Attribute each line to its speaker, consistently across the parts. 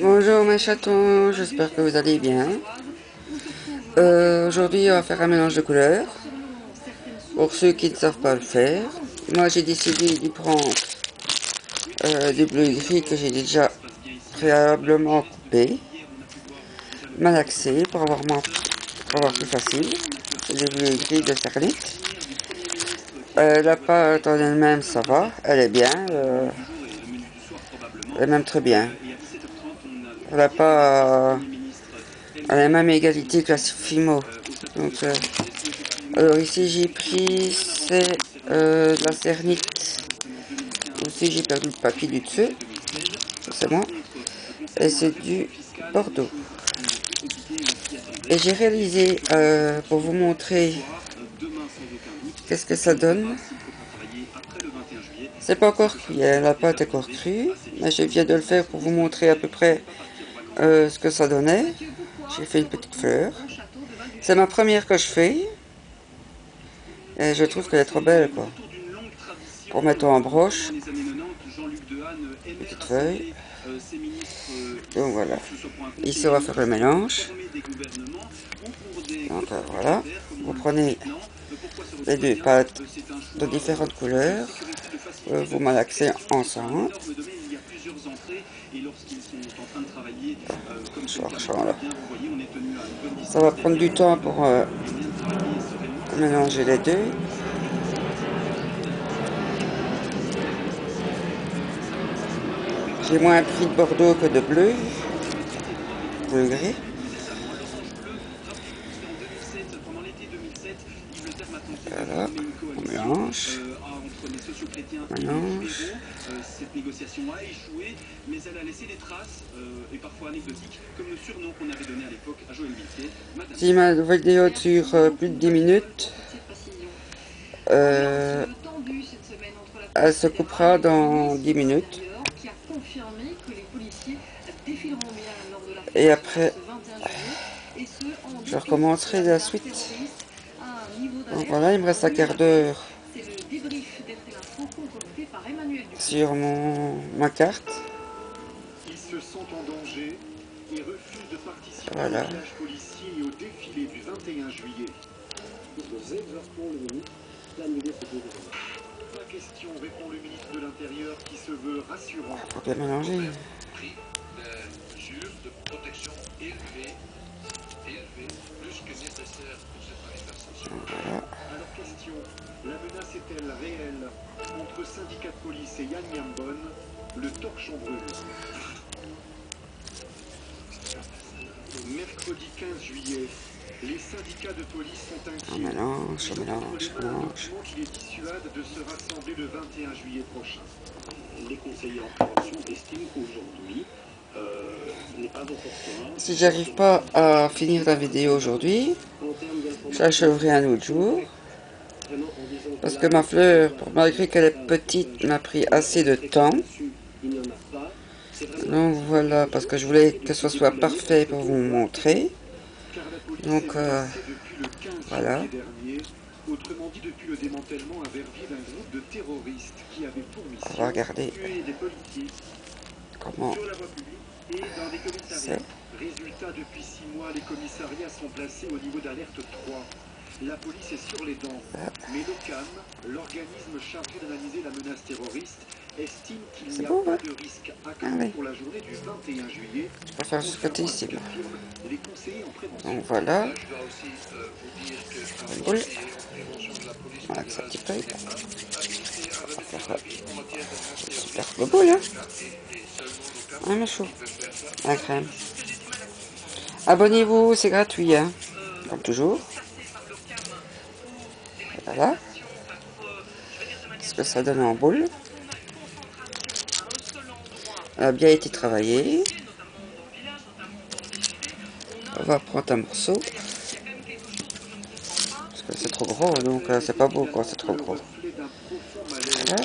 Speaker 1: Bonjour mes chatons, j'espère que vous allez bien. Aujourd'hui on va faire un mélange de couleurs. Pour ceux qui ne savent pas le faire, moi j'ai décidé d'y prendre du bleu et gris que j'ai déjà préalablement coupé, malaxé pour avoir plus facile. C'est du bleu et gris de Cernit. La pâte en elle-même ça va, elle est bien, elle est même très bien. Elle n'a pas à la même égalité que la Fimo. Donc, alors ici j'ai pris c'est de la cernite. Aussi j'ai perdu le papier du dessus. Ça c'est moi. Et c'est du Bordeaux. Et j'ai réalisé pour vous montrer qu'est-ce que ça donne. C'est pas encore cuit, la pâte est encore crue. Mais je viens de le faire pour vous montrer à peu près ce que ça donnait. J'ai fait une petite fleur. C'est ma première que je fais. Et je trouve qu'elle est trop belle, quoi. Pour mettre en broche. Petite feuille. Donc voilà. Ici, on va faire le mélange. Donc voilà. Vous prenez les deux pâtes de différentes couleurs. Vous malaxez ensemble. Là. Ça va prendre du temps pour mélanger les deux. J'ai moins pris de Bordeaux que de bleu. Bleu gris. Voilà, on mélange.
Speaker 2: Cette négociation a échoué, mais elle a laissé des traces, et parfois anecdotiques, comme le surnom qu'on avait donné à l'époque à Joël Milquet.
Speaker 1: Si ma vidéo dure plus de 10 minutes, elle se coupera dans 10 minutes. Et après, je recommencerai la suite. Donc voilà, il me reste un quart d'heure sur ma carte.
Speaker 2: Ils se sentent en danger et refusent de participer
Speaker 1: voilà.
Speaker 2: au village policier et au défilé du 21 juillet. Pas question, répond le ministre de l'Intérieur qui se veut rassurant.
Speaker 1: Faut bien mélanger.
Speaker 3: Pris des mesures de protection élevées, plus que nécessaires pour cette manifestation.
Speaker 1: Voilà.
Speaker 2: Alors question, la menace est-elle réelle? Entre syndicats de police et Yann Yambon, le torchon brûle. Mercredi 15 juillet, les syndicats de police sont inquiets.
Speaker 1: On mélange.
Speaker 2: Qui les dissuade de se rassembler le 21 juillet prochain. Les conseillers en prévention estiment qu'aujourd'hui, ce n'est pas opportun.
Speaker 1: Si j'arrive pas à finir la vidéo aujourd'hui, j'achèverai un autre jour. Parce que ma fleur, malgré qu'elle est petite, m'a pris assez de temps. Donc voilà, parce que je voulais que ce soit parfait pour vous montrer. Donc voilà.
Speaker 2: Autrement dit, depuis le démantèlement à Verviers d'un groupe de terroristes qui avait pour mission
Speaker 1: on va regarder
Speaker 2: de tuer des policiers
Speaker 1: comment
Speaker 2: sur la voie publique et dans des commissariats. Résultat, depuis 6 mois, les commissariats sont placés au niveau d'alerte 3. La police est sur les dents. Mais l'OCAM, l'organisme chargé d'analyser la menace terroriste, estime qu'il n'y a pas de risque accru pour la journée du 21 juillet.
Speaker 1: Je vais faire ce côté ici.
Speaker 2: Les conseillers en prévention.
Speaker 1: Donc voilà.
Speaker 3: Je dois aussi vous dire que
Speaker 1: Une boule.
Speaker 3: prévention de la police
Speaker 1: Voilà, avec sa petite feuille.
Speaker 3: en matière de
Speaker 1: Super beau boule, hein. Ah, mais chaud. La crème. Abonnez-vous, c'est gratuit, hein. Comme toujours. Voilà. Ce que ça donne en boule. Elle a bien été travaillée. On va prendre un morceau. Parce que c'est trop gros, donc c'est pas beau quand c'est trop gros. Voilà.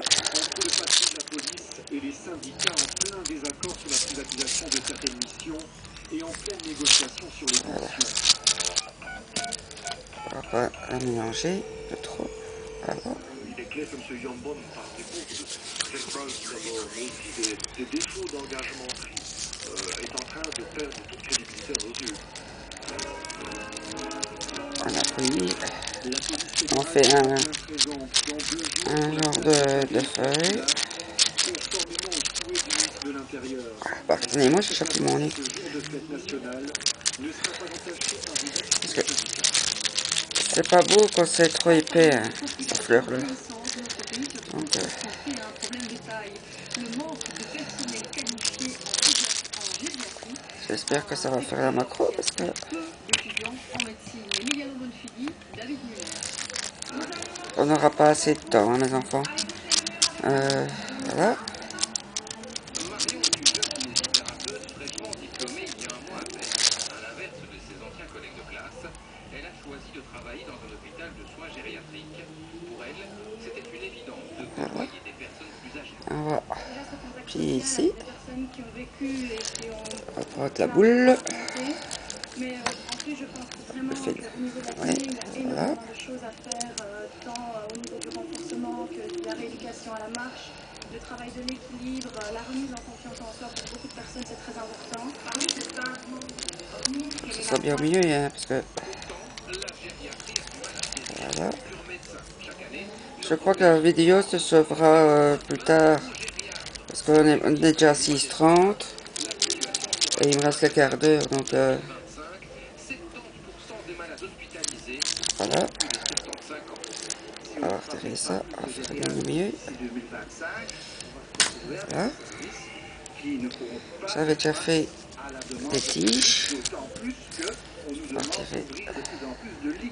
Speaker 2: Et les syndicats en plein désaccord sur la privatisation de certaines missions et en pleine négociation sur les pensions.
Speaker 1: On va la mélanger de trop. Voilà.
Speaker 3: Il est clair que M. Yambon, par défaut de cette phrase d'abord, mais aussi des défauts d'engagement pris
Speaker 2: est en train de perdre toute crédibilité à nos yeux.
Speaker 1: On a pris,
Speaker 2: La police
Speaker 1: on
Speaker 2: fédérale
Speaker 1: fait
Speaker 2: sera bien présente dans 2 jours
Speaker 1: un
Speaker 2: pour la
Speaker 1: genre
Speaker 2: création
Speaker 1: de feuille.
Speaker 2: conformément au souhait du ministre de l'Intérieur.
Speaker 1: Pardonnez-moi, j'ai chopé mon nez.
Speaker 2: Ce jour de fête nationale ne sera pas entaché par une
Speaker 1: Parce que c'est pas beau quand c'est trop épais, hein, ces fleurs-là. Donc, j'espère que ça va faire la macro parce que on n'aura pas assez de temps, hein, mes enfants. Voilà.
Speaker 3: Marion est une jeune kinésithérapeute fraîchement diplômée il y a un mois à peine. À l'inverse de ses anciens collègues de classe, elle a choisi de travailler dans un hôpital de soins gériatriques. Pour elle, c'était une évidence de côtoyer des personnes plus âgées.
Speaker 1: On va plier ici. On va prendre la boule.
Speaker 4: Mais ensuite, je pense vraiment
Speaker 1: Le fil.
Speaker 4: qu'au niveau de la
Speaker 1: Ouais,
Speaker 4: clinique, il y a
Speaker 1: voilà.
Speaker 4: énormément de choses à faire, tant au niveau du renforcement que de la rééducation à la marche, le travail de l'équilibre, la remise en confiance en soi pour beaucoup de personnes, c'est très important.
Speaker 1: Ce sera bien au milieu, hein, parce que
Speaker 3: Pourtant, la gériatrie a du mal à saisir
Speaker 1: voilà.
Speaker 3: plusieurs médecins. Chaque année,
Speaker 1: Je crois que la vidéo se sauvera plus tard. Parce qu'on est déjà à 6h30. Et il me reste le quart d'heure, donc
Speaker 3: 25, 70% des malades hospitalisés
Speaker 1: voilà.
Speaker 3: ont plus de 75 ans.
Speaker 2: Si on
Speaker 1: Alors,
Speaker 2: ne
Speaker 1: retirer
Speaker 2: fabrique
Speaker 1: ça,
Speaker 2: pas
Speaker 1: on
Speaker 2: plus de
Speaker 1: va faire
Speaker 2: gériatres
Speaker 1: le mieux.
Speaker 2: d'ici 2025, on va se retrouver avec
Speaker 1: Voilà.
Speaker 2: des services qui ne pourront pas
Speaker 1: J'avais déjà
Speaker 2: faire
Speaker 1: fait
Speaker 2: face à la demande,
Speaker 1: des tiges.
Speaker 2: d'autant plus qu'on nous
Speaker 1: On va
Speaker 2: demande
Speaker 1: retirer.
Speaker 2: d'ouvrir de plus en plus de lits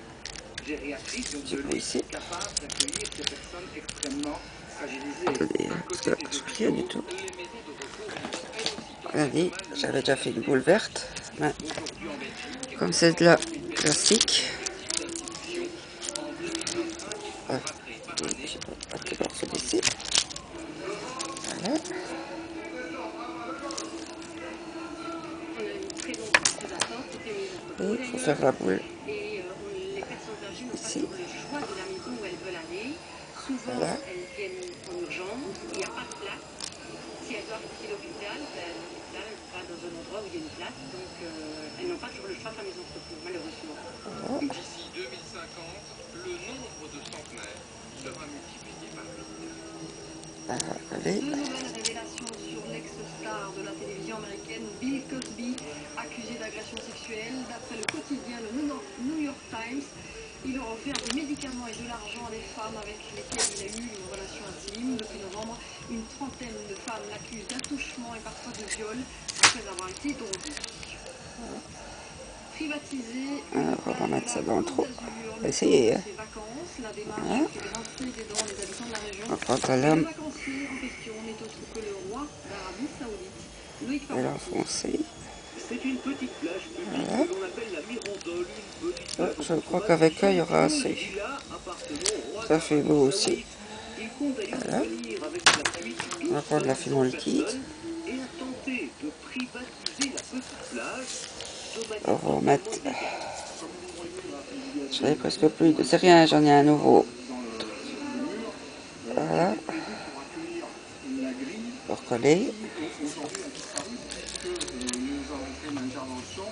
Speaker 2: gériatriques, donc
Speaker 1: Petit
Speaker 2: de
Speaker 1: bout
Speaker 2: lits
Speaker 1: ici.
Speaker 2: capables d'accueillir ces personnes extrêmement fragilisées.
Speaker 1: Attendez,
Speaker 3: À
Speaker 1: parce
Speaker 3: côté
Speaker 1: que
Speaker 3: des
Speaker 1: je rien du
Speaker 3: hôpitaux,
Speaker 1: tout.
Speaker 3: les maisons de repos vivent elles aussi tant
Speaker 1: On a
Speaker 3: bien que
Speaker 1: dit,
Speaker 3: mal le
Speaker 1: j'avais déjà fait une
Speaker 3: message
Speaker 1: boule
Speaker 3: des
Speaker 1: verte. Mais
Speaker 3: Aujourd'hui en Belgique,
Speaker 1: comme c'est de la
Speaker 3: 130 000 personnes
Speaker 1: classique,
Speaker 3: sont ce type d'institution. En 2025, il faudra créer par année
Speaker 1: j'ai pas un petit morceau d'ici. Voilà. Et il faut faire la boule
Speaker 4: Et les personnes âgées n'ont pas
Speaker 1: ici.
Speaker 4: toujours le choix de la maison où elles veulent aller. Souvent,
Speaker 1: Voilà.
Speaker 4: elles viennent en urgence, il n'y a pas de place. Si elles doivent quitter l'hôpital, l'hôpital va dans un endroit où il y a une place. Donc, elles n'ont pas toujours le choix de la maison de repos, malheureusement.
Speaker 3: D'ici 2050, le nombre de centenaires sera multiplié par 8.
Speaker 1: Allez.
Speaker 4: Deux nouvelles révélations sur l'ex-star de la télévision américaine Bill Cosby, accusé d'agression sexuelle. D'après le quotidien le New York Times, il aurait offert des médicaments et de l'argent à des femmes avec lesquelles il a eu une relation intime. Depuis novembre, une trentaine de femmes l'accusent d'attouchement et parfois de viol après avoir été droguées. Privatiser une
Speaker 1: Alors, on va
Speaker 4: plage
Speaker 1: mettre
Speaker 4: de
Speaker 1: ça
Speaker 4: la
Speaker 1: dans le
Speaker 4: Côte
Speaker 1: trou.
Speaker 4: d'Azur,
Speaker 1: On va
Speaker 4: le
Speaker 1: essayer.
Speaker 4: temps
Speaker 1: Hein.
Speaker 4: de ses vacances. La démarche
Speaker 1: Voilà.
Speaker 4: fait grincer des dents les habitants de la région.
Speaker 1: On va prendre la
Speaker 4: Mais le
Speaker 1: lame
Speaker 4: vacancier en question n'est autre que le roi d'Arabie Saoudite, Loïc
Speaker 1: et
Speaker 4: Parmentier.
Speaker 1: l'enfoncer.
Speaker 2: C'est une petite plage publique
Speaker 1: Voilà.
Speaker 2: que l'on appelle la Mirandole, une petite plage
Speaker 1: Je
Speaker 2: en
Speaker 1: crois
Speaker 2: contrebas
Speaker 1: qu'avec eux, il y
Speaker 2: d'une
Speaker 1: aura assez.
Speaker 2: villa appartenant au roi
Speaker 1: Ça fait
Speaker 2: d'Arabie
Speaker 1: beau
Speaker 2: Saoudite.
Speaker 1: aussi.
Speaker 2: Il compte d'ailleurs
Speaker 1: Voilà.
Speaker 2: venir avec sa suite
Speaker 1: On va prendre la fumée liquide.
Speaker 2: personnes et a tenté de privatiser la petite plage de
Speaker 1: On
Speaker 2: manière
Speaker 1: va mettre.
Speaker 2: totalement illégale.
Speaker 1: J'en ai presque plus. C'est rien, j'en ai un nouveau. Voilà. Pour coller.
Speaker 5: Aujourd'hui a disparu puisque nous avons fait une intervention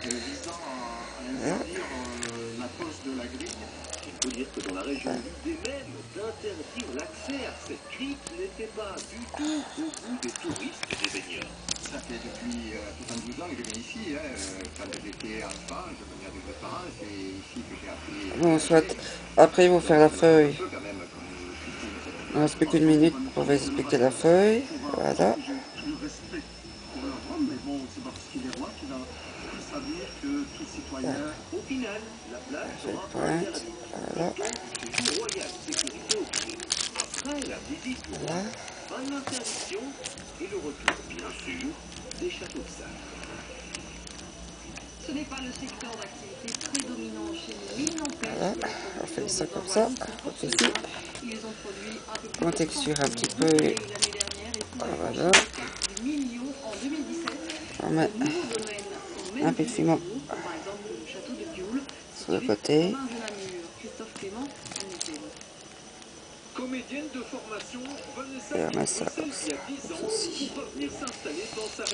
Speaker 5: visant à interdire la pose de la grille.
Speaker 2: Il faut dire que dans la région, l'idée même d'interdire l'accès à cette grille n'était pas du tout au goût des touristes et des baigneurs.
Speaker 5: Ça fait depuis 72 ans que je viens ici. Quand j'étais enfant, je venais avec mes parents. C'est ici que j'ai appris.
Speaker 1: Bon, soit. Après, ils vont faire la feuille. Il ne reste plus qu'une minute pour vous expliquer la feuille. Voilà.
Speaker 5: Le respect pour leur rôle, mais bon, c'est parce qu'il est roi qu'il a pu savoir que tout citoyen.
Speaker 2: Au final, la plage
Speaker 1: Je
Speaker 2: sera
Speaker 1: pointe.
Speaker 2: interdite.
Speaker 1: Voilà.
Speaker 2: Séjour royal, sécurité au pied. Après la visite du roi,
Speaker 1: Voilà.
Speaker 2: une interdiction et le retour, bien sûr, des châteaux de sable.
Speaker 4: Ce n'est pas le secteur d'activité prédominant chez nous. Il n'empêche
Speaker 1: Voilà.
Speaker 4: que les
Speaker 1: On fait ça
Speaker 4: producteurs
Speaker 1: comme
Speaker 4: de
Speaker 1: ça.
Speaker 4: nos voisins sont
Speaker 1: Ici.
Speaker 4: fortunés. Ils ont produit un peu plus
Speaker 1: On
Speaker 4: de
Speaker 1: texture
Speaker 4: 30
Speaker 1: un petit
Speaker 4: 000
Speaker 1: peu.
Speaker 4: bouteilles l'année dernière et pourraient
Speaker 1: Voilà.
Speaker 4: franchir le cap du million en 2017.
Speaker 1: On met
Speaker 4: De nouveaux domaines sont même
Speaker 1: un peu de fumant
Speaker 4: comme par exemple le château de Dioule,
Speaker 1: sur le
Speaker 4: situé
Speaker 1: côté.
Speaker 4: en marge de Namur. Christophe Clément, Anne-Étienne.
Speaker 2: Comédienne de formation, Vanessa
Speaker 1: Et on
Speaker 2: quitte
Speaker 1: met ça
Speaker 2: Bruxelles
Speaker 1: comme
Speaker 2: il y a
Speaker 1: ça.
Speaker 2: 10 ans
Speaker 1: Ceci.
Speaker 2: pour revenir s'installer dans sa